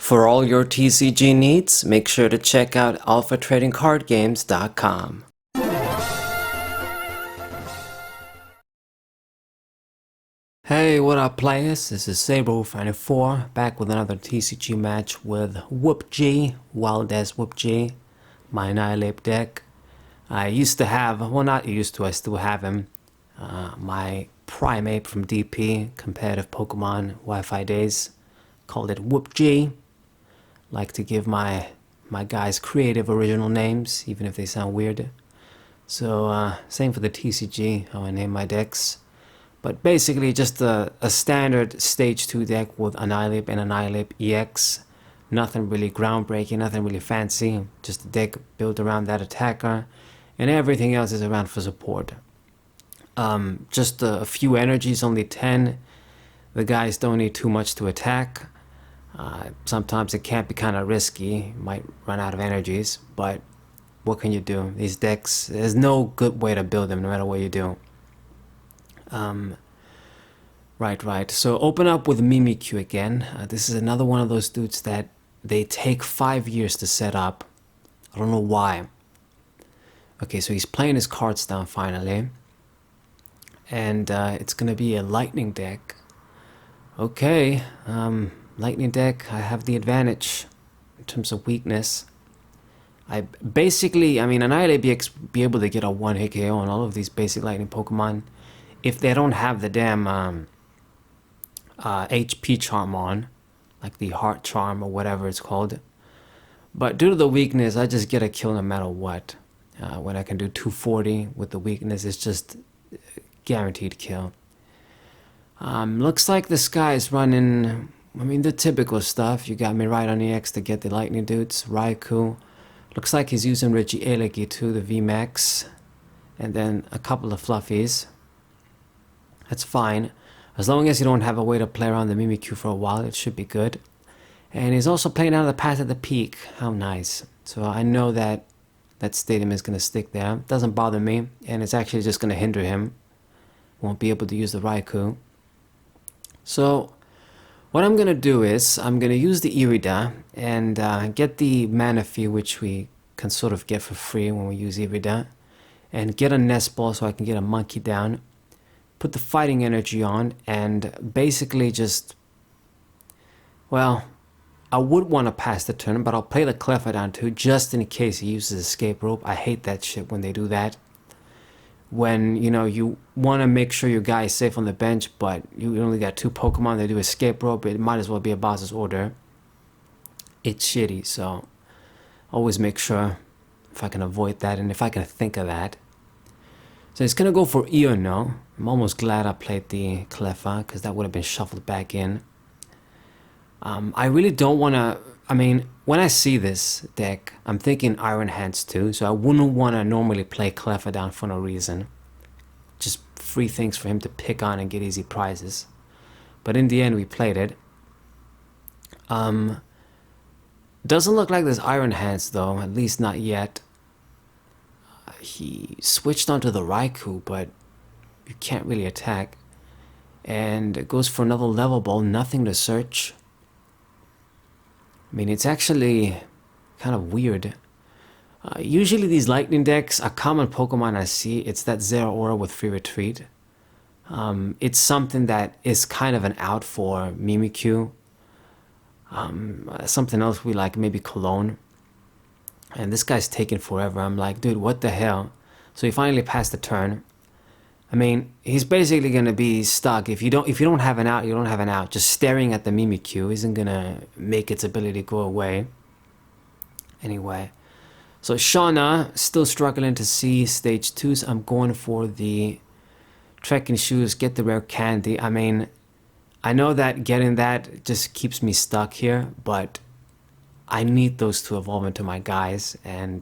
For all your TCG needs, make sure to check out alphatradingcardgames.com. Hey, what up players? This is Saber94 back with another TCG match with Whoop G, Wild as Whoop G, my Annihilape deck. I used to have, well not used to, I still have him, my Primeape from DP, competitive Pokemon Wi-Fi days, called it Whoop G. Like to give my guys creative original names, even if they sound weird. So same for the TCG, how I name my decks. But basically just a standard stage 2 deck with Annihilape and Annihilape EX. Nothing really groundbreaking, nothing really fancy. Just a deck built around that attacker. And everything else is around for support. Just a few energies, only 10. The guys don't need too much to attack. Sometimes it can be kind of risky. You might run out of energies. But what can you do? These decks, there's no good way to build them no matter what you do. Right. So open up with Mimikyu again. This is another one of those dudes that they take 5 years to set up. I don't know why. Okay, so he's playing his cards down finally. And it's going to be a lightning deck. Okay, lightning deck, I have the advantage in terms of weakness. Annihilape be able to get a 1-hit KO on all of these basic lightning Pokemon if they don't have the damn HP charm on, like the heart charm or whatever it's called. But due to the weakness, I just get a kill no matter what. When I can do 240 with the weakness, it's just guaranteed kill. Looks like this guy is running, the typical stuff. You got me right on the X to get the lightning dudes. Raichu. Looks like he's using Regieleki too, the VMAX. And then a couple of Flaaffies. That's fine. As long as you don't have a way to play around the Mimikyu for a while, it should be good. And he's also playing out of the Path of the Peak. How nice. So I know that that stadium is going to stick there. Doesn't bother me. And it's actually just going to hinder him. Won't be able to use the Raikou. So what I'm going to do is I'm going to use the Irida and get the Manaphy, which we can sort of get for free when we use Irida. And get a Nest Ball so I can get a Monkey down. Put the fighting energy on and basically just, well, I would want to pass the turn, but I'll play the Cleffa down too, just in case he uses Escape Rope. I hate that shit when they do that. When, you want to make sure your guy is safe on the bench, but you only got 2 Pokemon that do Escape Rope, it might as well be a boss's order. It's shitty, so always make sure if I can avoid that and if I can think of that. So it's going to go for Iono. I'm almost glad I played the Cleffa because that would have been shuffled back in. I really don't want to... when I see this deck, I'm thinking Iron Hands too. So I wouldn't want to normally play Cleffa down for no reason. Just free things for him to pick on and get easy prizes. But in the end, we played it. Doesn't look like there's Iron Hands though, at least not yet. He switched onto the Raikou, but you can't really attack. And it goes for another level ball, nothing to search. It's actually kind of weird. Usually these lightning decks, a common Pokemon I see, it's that Zeraora with free retreat. It's something that is kind of an out for Mimikyu. Something else we like, maybe Cologne. And this guy's taking forever. I'm like, dude, what the hell? So he finally passed the turn. He's basically gonna be stuck. If you don't have an out, you don't have an out. Just staring at the Mimikyu isn't gonna make its ability go away. Anyway, so Shauna still struggling to see stage 2. So I'm going for the trekking shoes. Get the rare candy. I know that getting that just keeps me stuck here, but I need those to evolve into my guys, and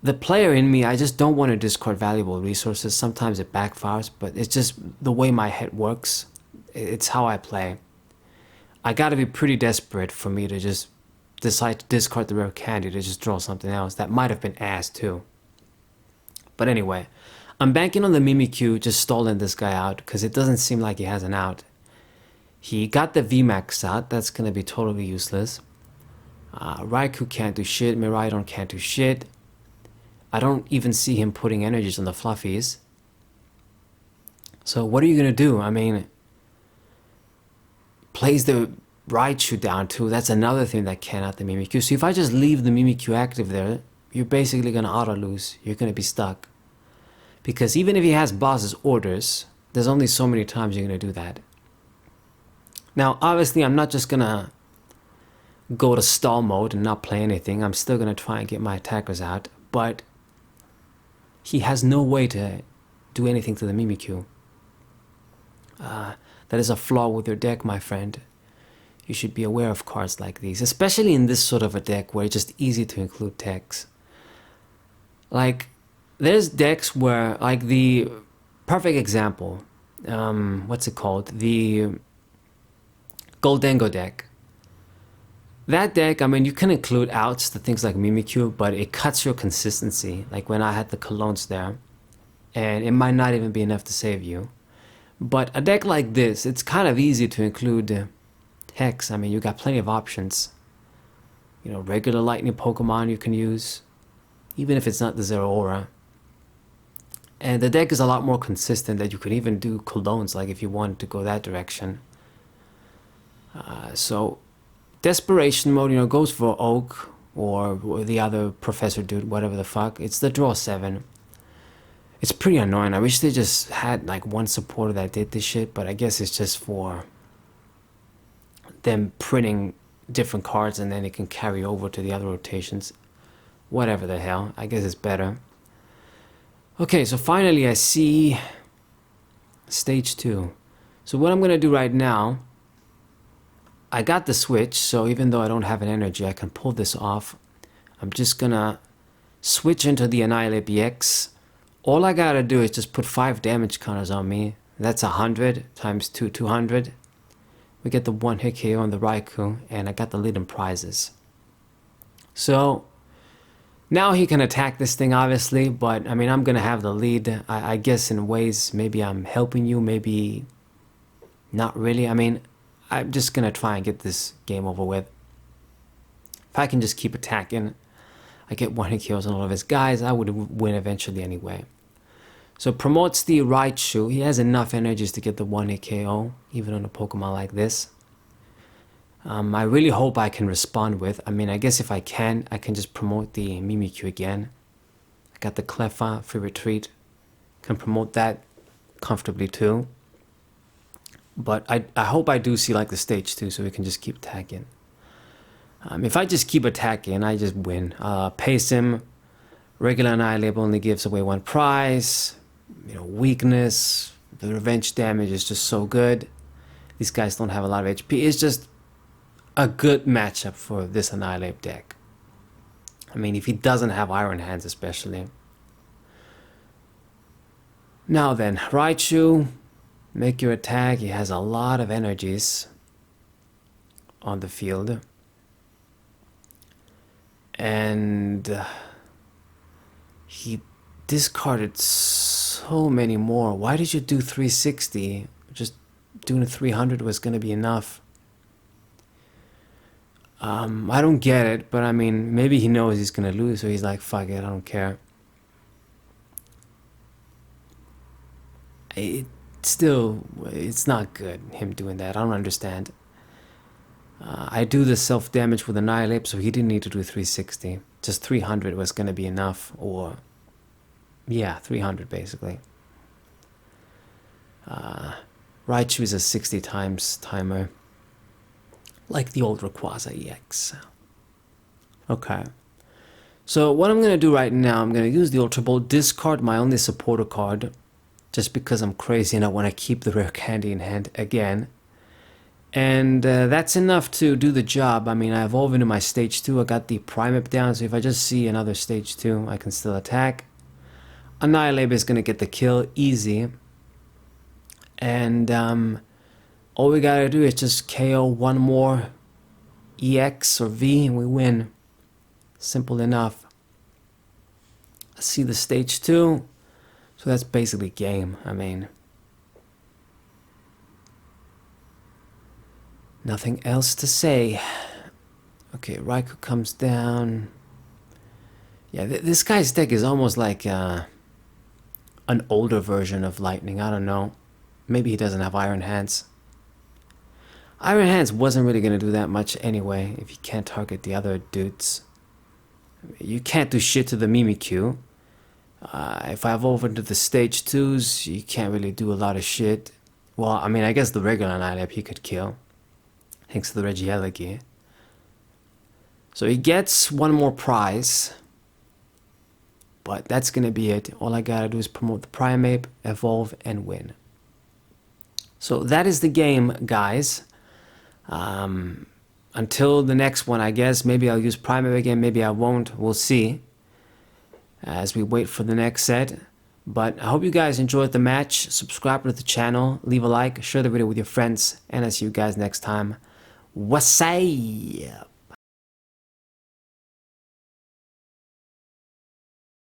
the player in me, I just don't want to discard valuable resources. Sometimes it backfires, but it's just the way my head works. It's how I play. I gotta be pretty desperate for me to just decide to discard the rare candy to just draw something else. That might have been ass too. But anyway, I'm banking on the Mimikyu just stalling this guy out because it doesn't seem like he has an out. He got the VMAX out. That's going to be totally useless. Raichu can't do shit. Miraidon can't do shit. I don't even see him putting energies on the Flaaffies. So what are you going to do? I mean, plays the Raichu down too. That's another thing that can out the Mimikyu. So if I just leave the Mimikyu active there, you're basically going to auto-lose. You're going to be stuck. Because even if he has boss's orders, there's only so many times you're going to do that. Now, obviously, I'm not just going to go to stall mode and not play anything. I'm still going to try and get my attackers out. But he has no way to do anything to the Mimikyu. That is a flaw with your deck, my friend. You should be aware of cards like these, especially in this sort of a deck where it's just easy to include techs. Like, there's decks where, like the perfect example, what's it called? The Goldengo deck. That deck, I mean, you can include outs to things like Mimikyu, but it cuts your consistency. Like when I had the Colones there, and it might not even be enough to save you. But a deck like this, it's kind of easy to include Hex. I mean, you got plenty of options. You know, regular lightning Pokemon you can use, even if it's not the Zero Aura. And the deck is a lot more consistent that you could even do Colones, like if you wanted to go that direction. So, Desperation mode, you know, goes for Oak or the other Professor dude, whatever the fuck. It's the draw 7. It's pretty annoying. I wish they just had like one supporter that did this shit, but I guess it's just for them printing different cards and then it can carry over to the other rotations. Whatever the hell. I guess it's better. Okay, so finally I see stage 2. So what I'm going to do right now, I got the switch, so even though I don't have an energy, I can pull this off. I'm just going to switch into the Annihilape EX. All I gotta do is just put 5 damage counters on me. That's 100 times 2, 200. We get the 1-hit KO on the Raichu, and I got the lead in prizes. So, now he can attack this thing, obviously, but, I mean, I'm gonna have the lead. I guess in ways, maybe I'm helping you, maybe not really. I mean, I'm just gonna try and get this game over with. If I can just keep attacking, I get 1-hit kills on all of his guys, I would win eventually anyway. So promotes the Raichu. He has enough energies to get the 1-hit KO, even on a Pokemon like this. I really hope I can respond with. I mean, I guess if I can just promote the Mimikyu again. I got the Cleffa, Free Retreat. Can promote that comfortably too. But I hope I do see like the stage 2 so we can just keep attacking. If I just keep attacking, I just win. Pace him. Regular Annihilape only gives away 1 prize. You know, weakness. The revenge damage is just so good. These guys don't have a lot of HP. It's just a good matchup for this Annihilape deck. I mean, if he doesn't have Iron Hands especially. Now then, Raichu. Make your attack. He has a lot of energies on the field. And he discarded so many more. Why did you do 360? Just doing 300 was going to be enough. I don't get it, but I mean, maybe he knows he's going to lose, so he's like, fuck it, I don't care. It's not good, him doing that. I don't understand. I do the self-damage with Annihilape, so he didn't need to do 360. Just 300 was going to be enough, or... yeah, 300 basically. Raichu is a 60 times timer. Like the old Rayquaza EX. Okay. So what I'm going to do right now, I'm going to use the Ultra Ball, discard my only supporter card, just because I'm crazy and I want to keep the rare candy in hand again. And that's enough to do the job. I mean, I evolve into my stage 2. I got the Primeape down, so if I just see another stage 2, I can still attack. Annihilape is going to get the kill easy. And all we got to do is just KO 1 more EX or V and we win. Simple enough. I see the stage 2. So that's basically game. I mean... Nothing else to say. Okay, Raichu comes down. Yeah, this guy's deck is almost like an older version of Lightning. I don't know. Maybe he doesn't have Iron Hands. Iron Hands wasn't really going to do that much anyway if you can't target the other dudes. You can't do shit to the Mimikyu. If I evolve into the stage 2s, you can't really do a lot of shit. Well, I mean, I guess the regular Annihilape he could kill. Thanks to the Regieleki. So he gets one more prize. But that's going to be it. All I gotta do is promote the Primeape, evolve, and win. So that is the game, guys. Until the next one, I guess. Maybe I'll use Primeape again, maybe I won't. We'll see as we wait for the next set. But I hope you guys enjoyed the match. Subscribe to the channel, leave a like, share the video with your friends, and I'll see you guys next time. What's up?